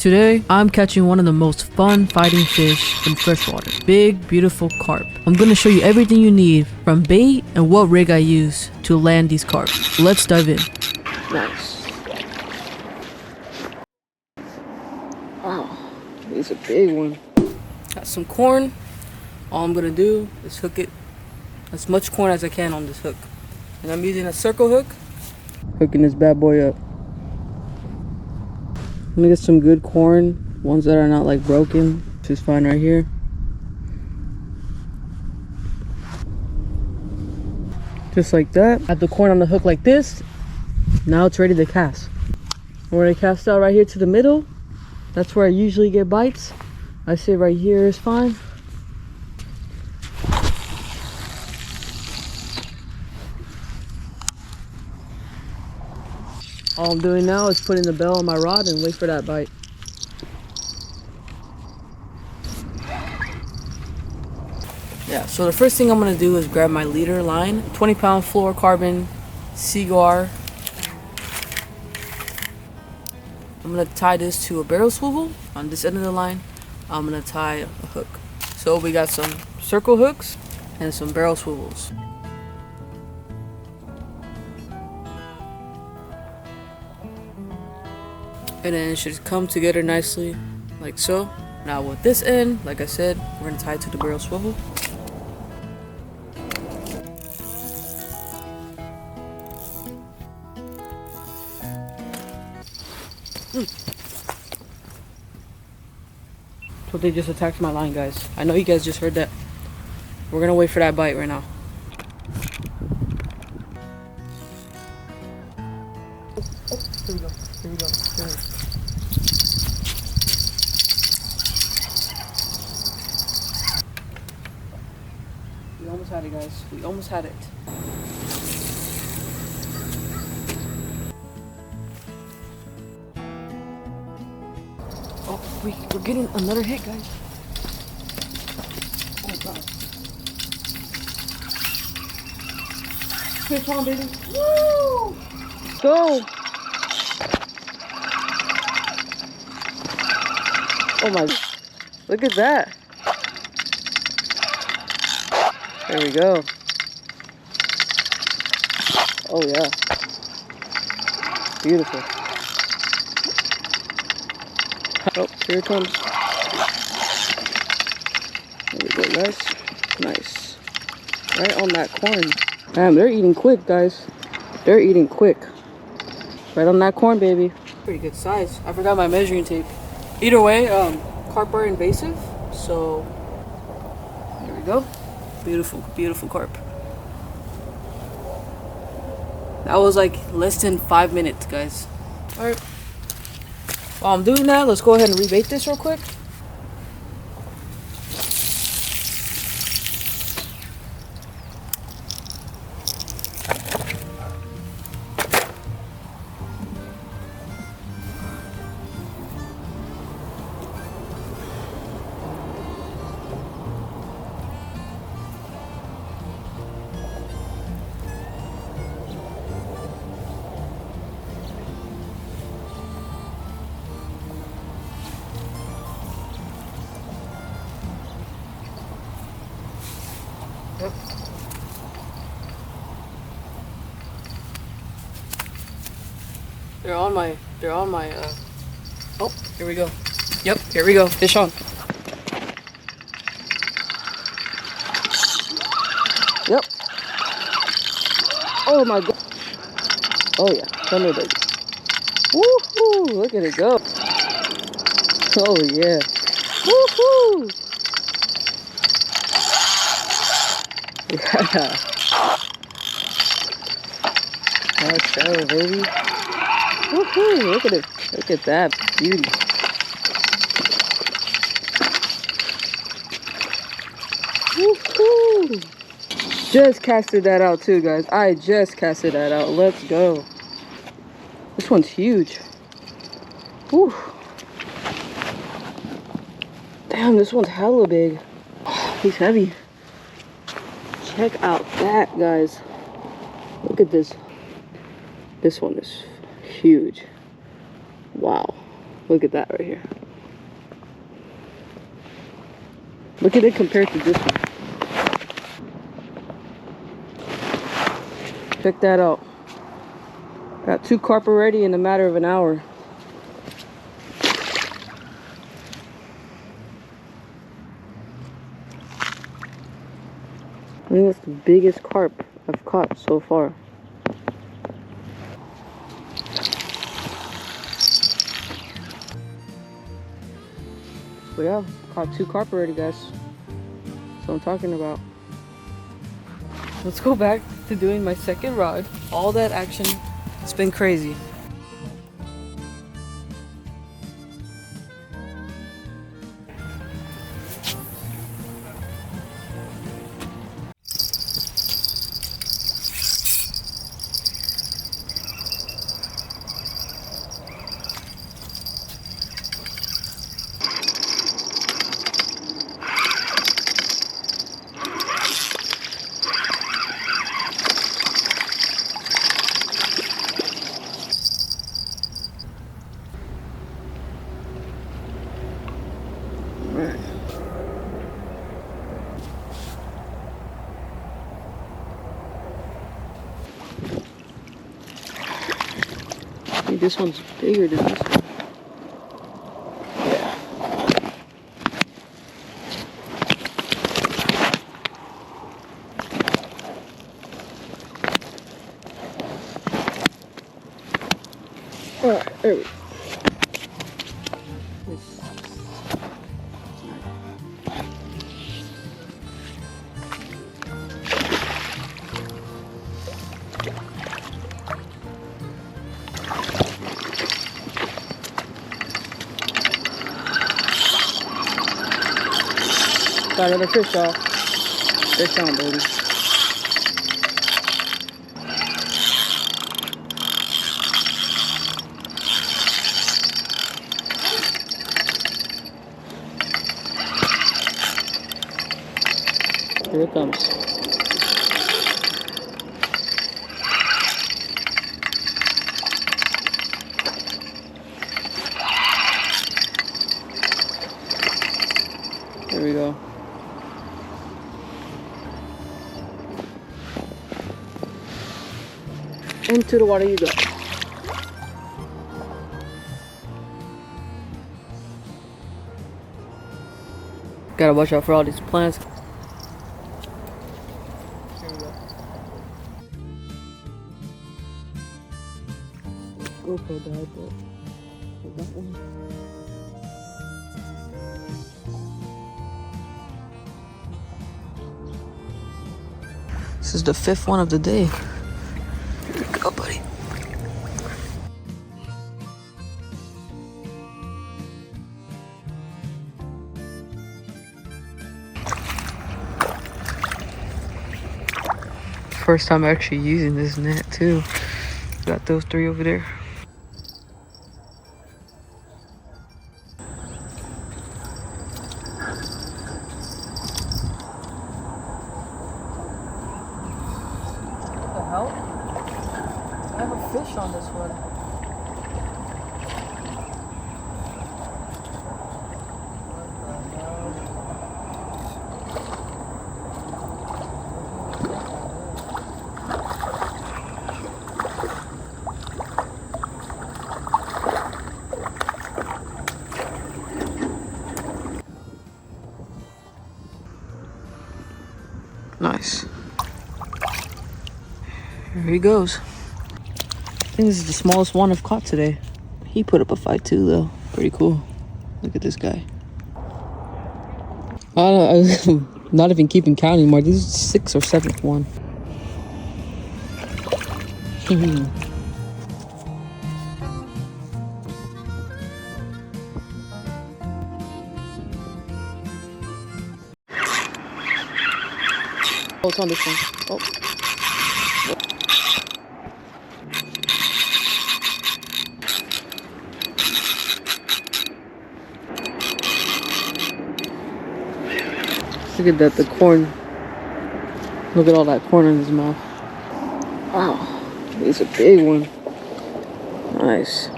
Today, I'm catching one of the most fun fighting fish in freshwater. Big, beautiful carp. I'm gonna show you everything you need from bait and what rig I use to land these carp. Let's dive in. Nice. Wow, he's a big one. Got some corn. All I'm gonna do is hook it as much corn as I can on this hook. And I'm using a circle hook. Hooking this bad boy up. I'm gonna get some good corn, ones that are not like broken. This is fine right here. Just like that. Have the corn on the hook like this. Now it's ready to cast. We're gonna cast out right here to the middle. That's where I usually get bites. I say right here is fine. All I'm doing now is putting the bell on my rod and wait for that bite. Yeah, so the first thing I'm gonna do is grab my leader line, 20-pound fluorocarbon Seaguar. I'm gonna tie this to a barrel swivel. On this end of the line, I'm gonna tie a hook. So we got some circle hooks and some barrel swivels. And then it should come together nicely, like so. Now with this end, like I said, we're gonna tie it to the barrel swivel. So they just attacked my line, guys. I know you guys just heard that. We're gonna wait for that bite right now. Here we go. Here we go. Here we go. We almost had it, guys. We almost had it. Oh, we're getting another hit, guys. Oh my god. Fish on, baby. Woo! Go! Oh my, look at that. There we go. Oh yeah. Beautiful. Oh, here it comes. There we go, guys. Nice. Right on that corn. Damn, they're eating quick, guys. They're eating quick. Right on that corn, baby. Pretty good size. I forgot my measuring tape. Either way, carp are invasive, so here we go. Beautiful, beautiful carp. That was like less than 5 minutes, guys. All right. While I'm doing that, let's go ahead and rebait this real quick. Yep. They're on my, oh, here we go. Yep, here we go. Fish on. Yep. Oh my god. Oh yeah, come here, baby. Woohoo! Look at it go. Oh yeah. Woohoo! Yeah. Let's go, baby. Woohoo! Look at it. Look at that beauty. Woohoo! Just casted that out too, guys. I just casted that out. Let's go. This one's huge. Whew. Damn, this one's hella big. He's heavy. Check out that, guys. Look at this. This one is huge. Wow. Look at that right here. Look at it compared to this one. Check that out. Got 2 carp already in a matter of an hour. I think that's the biggest carp I've caught so far. So yeah, caught 2 carp already, guys. That's what I'm talking about. Let's go back to doing my second rod. All that action, it's been crazy. I think this one's bigger than this one. Yeah. Alright, there we go. Got another fish, y'all. Fish on, baby. Here it comes. There we go. Into the water you go. Gotta watch out for all these plants. Here we go. GoPro died, but that one. This is the 5th one of the day. Here we go, buddy. First time actually using this net too. Got those 3 over there. What the hell? I have a fish on this one. Nice. Here he goes. I think this is the smallest one I've caught today. He put up a fight too, though. Pretty cool. Look at this guy. I'm not even keeping count anymore. This is 6th or 7th one. Oh, it's on this one. Oh. Look at that, the corn. Look at all that corn in his mouth. Wow, he's a big one. Nice.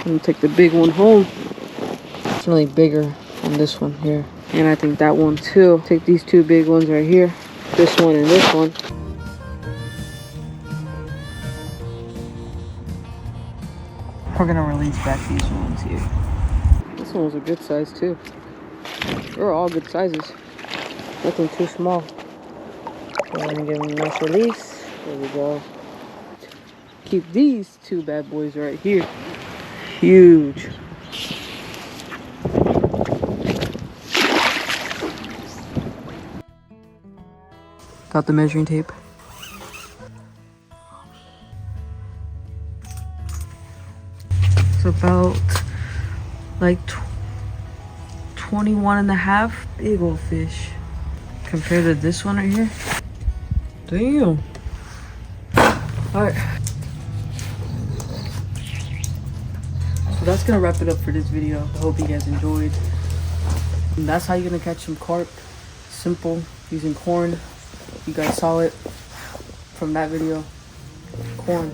I'm gonna take the big one home. It's really bigger than this one here. And I think that one too. Take these two big ones right here. This one and this one. We're gonna release back these ones here. This one was a good size too. They're all good sizes. Nothing too small. So I'm gonna give them a nice release. There we go. Keep these two bad boys right here. Huge. Got the measuring tape. It's about like 21 and a half. Big old fish. Compared to this one right here. Damn. Alright. So that's gonna wrap it up for this video. I hope you guys enjoyed. And that's how you're gonna catch some carp. Simple, using corn. You guys saw it from that video. Corn.